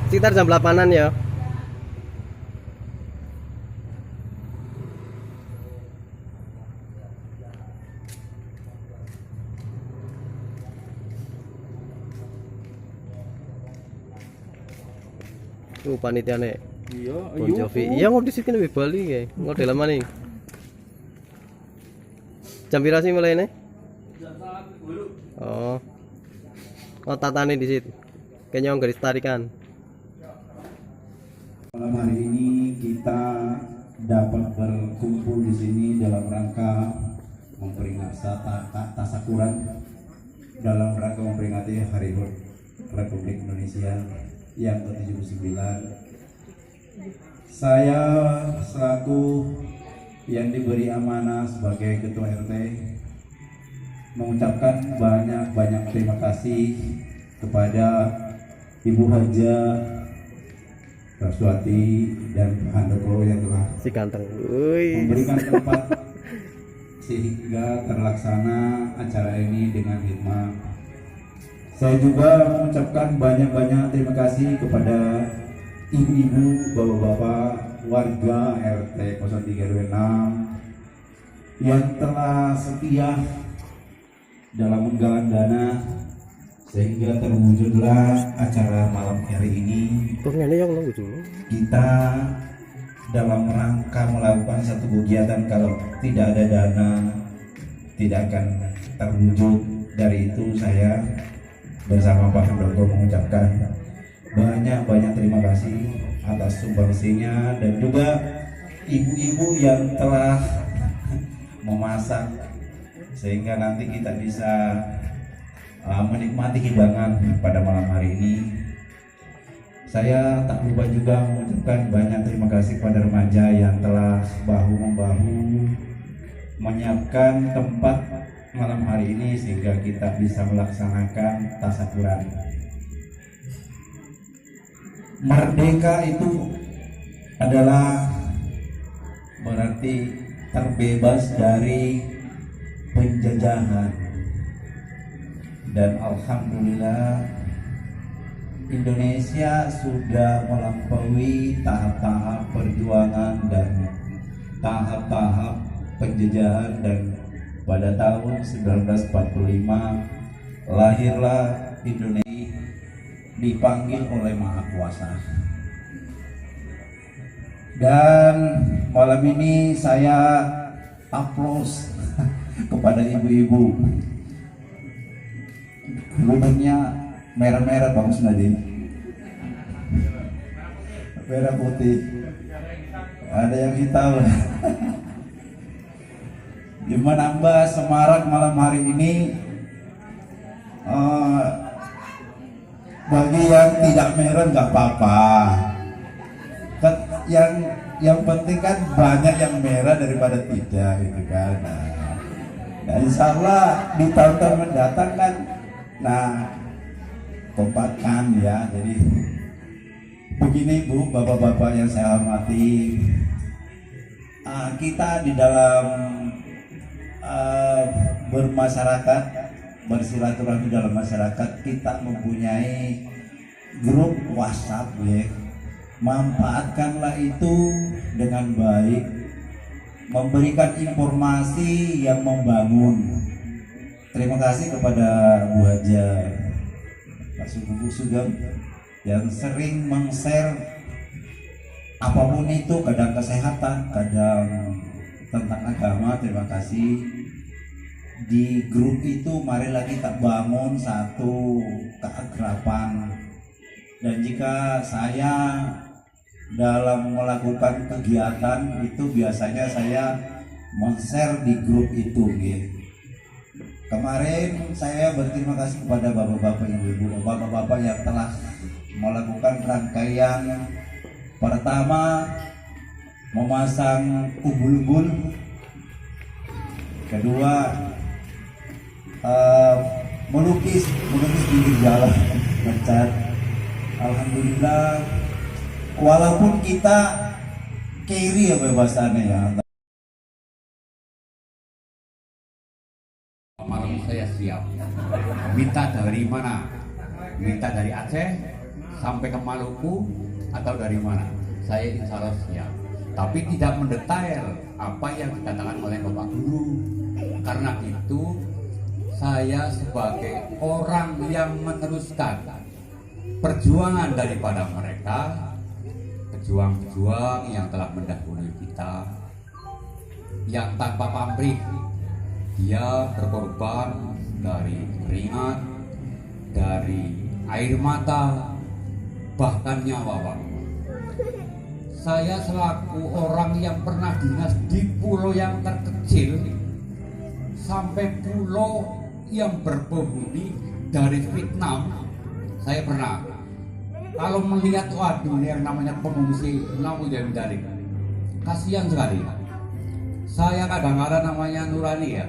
Sekitar jam 8-an ya. Tuh panitia nih. Iya, Bon Jovi. Iya ngopi di sini lebih Bali ya. Model lama nih. Jam berapa sih mulai nih? Oh. Oh tatane di situ. Kayaknya garis tarikan. Malam hari ini kita dapat berkumpul di sini dalam rangka memperingati tasakuran, dalam rangka memperingati Hari Republik Indonesia yang ke-79. Saya selaku yang diberi amanah sebagai Ketua RT mengucapkan banyak terima kasih kepada Ibu Haja Raswati dan Handoko yang telah Si ganteng. Wih. memberikan tempat sehingga terlaksana acara ini dengan hikmah. Saya juga mengucapkan banyak terima kasih kepada ibu-ibu, bapak-bapak, warga RT 0326 yang telah setia dalam menggalang dana sehingga terwujudlah acara malam hari ini. Pengennya yang nunggu dulu. Kita dalam rangka melakukan satu kegiatan, kalau tidak ada dana tidak akan terwujud. Dari itu saya bersama Pak Handoko mengucapkan banyak terima kasih atas sumbangsinya dan juga ibu-ibu yang telah memasak sehingga nanti kita bisa menikmati hidangan pada malam hari ini. Saya tak lupa juga mengucapkan banyak terima kasih pada remaja yang telah bahu-membahu menyiapkan tempat malam hari ini sehingga kita bisa melaksanakan tasakuran. Merdeka itu adalah berarti terbebas dari penjajahan, dan alhamdulillah Indonesia sudah melampaui tahap-tahap perjuangan dan tahap-tahap penjajahan, dan pada tahun 1945 lahirlah Indonesia dipanggil oleh Maha Kuasa. Dan malam ini saya aplaus kepada ibu-ibu. Kerudungnya merah-merah Bang Sunadin, merah putih, ada yang hitam. Gimana Mbak semarak malam hari ini? Bagi yang tidak merah nggak apa-apa. Kan yang penting kan banyak yang merah daripada tidak, gitu kan. Nah, insya Allah di tahun-tahun mendatang kan, nah kompatkan ya. Jadi begini Bu, bapak-bapak yang saya hormati, kita di dalam bermasyarakat, bersilaturahmi dalam masyarakat, kita mempunyai grup WhatsApp ya. Manfaatkanlah itu dengan baik, memberikan informasi yang membangun. Terima kasih kepada Bu Haja, Pak Subuh Sugeng yang sering meng-share apapun itu, kadang kesehatan, kadang tentang agama. Terima kasih. Di grup itu marilah kita bangun satu keakraban. Dan jika saya dalam melakukan kegiatan itu biasanya saya men-share di grup itu gitu. Kemarin saya berterima kasih kepada bapak-bapak, ibu-ibu, bapak-bapak yang telah melakukan rangkaian pertama memasang umbul-umbul, kedua melukis pinggir jalan, ngecat. Alhamdulillah, walaupun kita kiri ya bahasanya ya. Malam saya siap. Minta dari mana? Minta dari Aceh, sampai ke Maluku atau dari mana, saya insya Allah siap. Tapi tidak mendetail apa yang dikatakan oleh Bapak Guru. Karena itu saya sebagai orang yang meneruskan perjuangan daripada mereka, pejuang-pejuang yang telah mendahului kita, yang tanpa pamrih dia berkorban dari keringat, dari air mata, bahkan nyawa, Pak. Saya selaku orang yang pernah dinas di pulau yang terkecil sampai pulau yang berpenghuni dari Vietnam, saya pernah. Kalau melihat waduh yang namanya pengungsi, namun dia mencari, kasihan sekali. Saya kadang-kadang namanya nurani ya.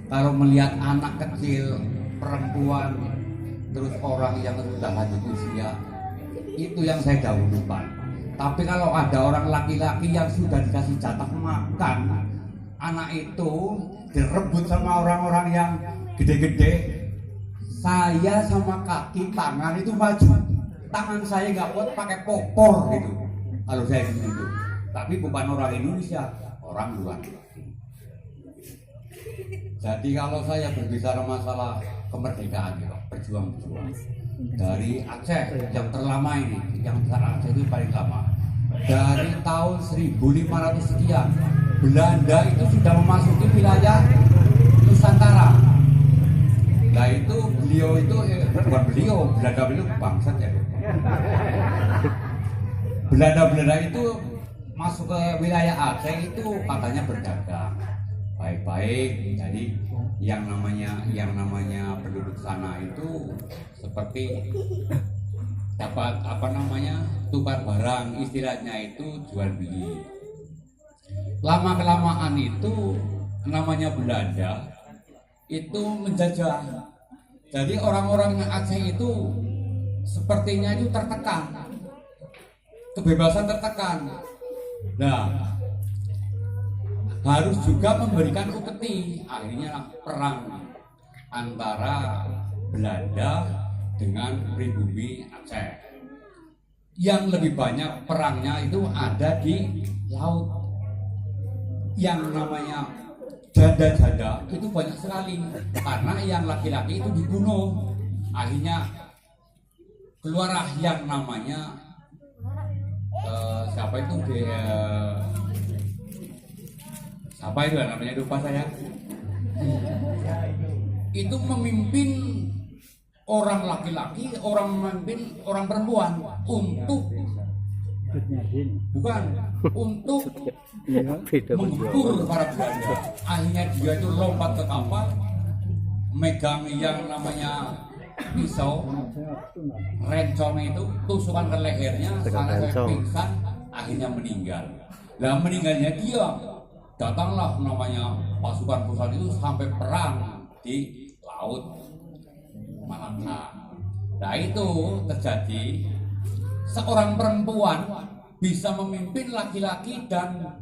Kalau melihat anak kecil, perempuan, terus orang yang sudah lanjut usia, itu yang saya dahulukan. Tapi kalau ada orang laki-laki yang sudah dikasih jatah makan, anak itu direbut sama orang-orang yang gede-gede, saya sama kaki tangan itu maju. Tangan saya nggak kuat pakai popor gitu. Kalau saya gitu. Tapi bukan orang Indonesia, orang luar. Jadi kalau saya berbicara masalah kemerdekaan, gitu, berjuang-juang dari Aceh yang terlama ini, yang besar Aceh itu paling lama. Dari tahun 1500 sekian, Belanda itu sudah memasuki wilayah Nusantara. Nah itu beliau itu bukan beliau, Belanda bangsat ya. Belanda itu masuk ke wilayah Aceh itu katanya berdagang baik-baik. Jadi yang namanya penduduk sana itu seperti dapat tukar barang, istilahnya itu jual beli. Lama kelamaan itu namanya Belanda itu menjajah. Jadi orang-orang Aceh itu sepertinya itu tertekan, kebebasan tertekan. Nah, harus juga memberikan upeti. Akhirnya perang antara Belanda dengan pribumi Aceh. Yang lebih banyak perangnya itu ada di laut. Yang namanya janda-janda itu banyak sekali, karena yang laki-laki itu dibunuh. Akhirnya keluarlah yang namanya siapa itu namanya lupa saya. Itu memimpin orang laki-laki, orang memimpin orang perempuan untuk untuk menggempur para Belanda. Akhirnya dia itu lompat ke kapal, megang yang namanya pisau, rencong itu, tusukan ke lehernya, sampai pingsan, akhirnya meninggal. Nah meninggalnya dia, datanglah namanya pasukan itu sampai perang di laut Malaka. Nah itu terjadi, seorang perempuan bisa memimpin laki-laki dan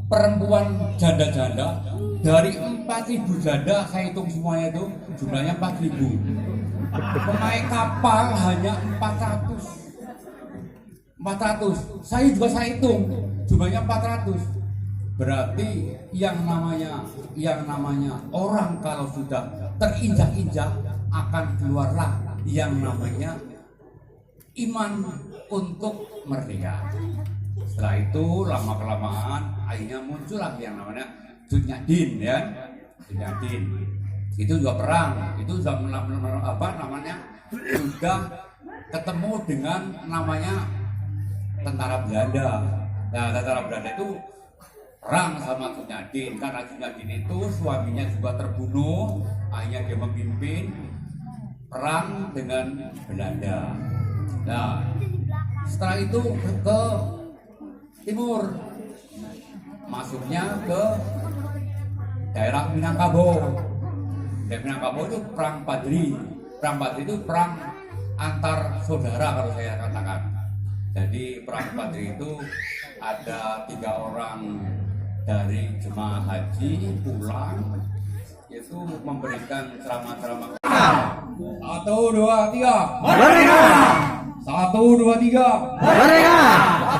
perempuan janda-janda. Dari 4.000 janda, saya hitung semuanya itu jumlahnya 4.000. Pemain kapal hanya 400. Saya hitung jumlahnya 400. Berarti yang namanya orang kalau sudah terinjak-injak akan keluarlah yang namanya iman untuk merdeka. Setelah itu lama-kelamaan akhirnya muncullah yang namanya Junyadin ya. Junyadin itu juga perang, itu sudah sudah ketemu dengan namanya tentara Belanda. Nah, tentara Belanda itu perang sama Junyadin, karena Junyadin itu suaminya juga terbunuh, akhirnya dia memimpin perang dengan Belanda. Nah, setelah itu ke timur, masuknya ke daerah Minangkabau. Daerah Minangkabau itu perang Padri. Perang Padri itu perang antar saudara kalau saya katakan. Jadi perang Padri itu ada 3 orang dari jemaah haji pulang, itu memberikan ceramah-ceramah. 1, 2, 3. Merdeka! 1, 1, 2, 3. Merdeka!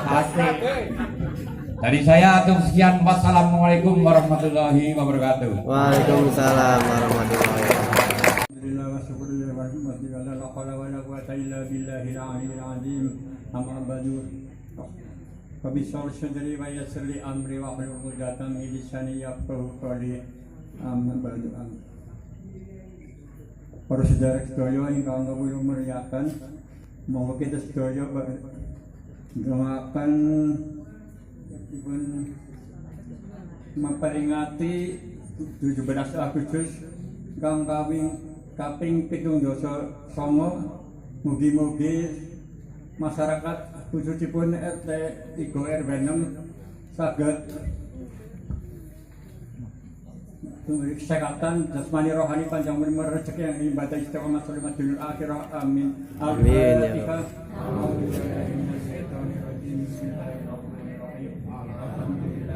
Asik. Dari saya atur sekian. Wassalamualaikum warahmatullahi wabarakatuh. Waalaikumsalam warahmatullahi wabarakatuh. Alhamdulillah wa syukurillah wa rahmatullah la hawla wa la quwwata illa billahil aliyyil azim. Amma ba'du. Fabishar sadri wa yassir li amri wa hlul 'uqdatam min lisani yafqahu qawli. Amma ba'du. Para saudara sedaya ingkang kawula muliakan, monggo kita sedaya ngamakan pun memperingati 17 Agustus kang kaping 17 mugi-mugi masyarakat khususipun RT 3 RW 6 saged kesehatan jasmani rohani panjang umur rezeki yang ibadah istiqomah selamat dunia akhirah amin. Amin, ya Al-Fatihah.